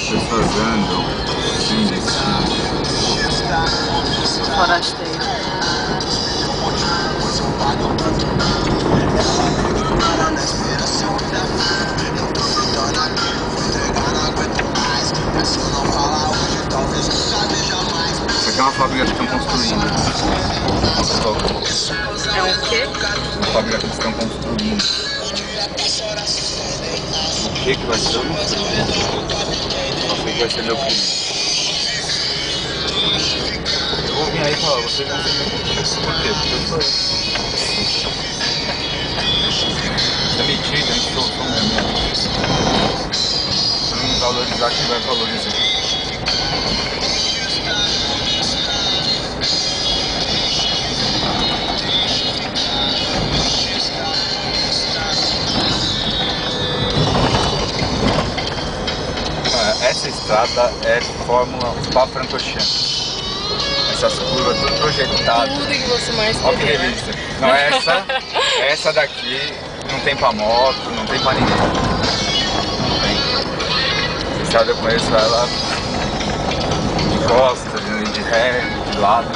pessoas andam sem destino. Forasteiro. Isso aqui é uma fábrica que estão construindo. É um quê? Uma fábrica que eles estão construindo. O que vai ser? Eu não sei. Só sei que vai ser meu cliente. Eu vou vir aí e falar, vocês vão ser meu cliente. Por quê? Porque eu sou eu. É metido, a gente soltou mesmo. Se não valorizar, quem vai valorizar? Essa estrada é Fórmula Spa-Francorchamps. Essas curvas tudo projetado. Tudo que você mais quer. Olha que delícia. Não, essa daqui não tem pra moto, não tem pra ninguém. Não tem. Essa estrada eu conheço ela de costas, de ré, de lado.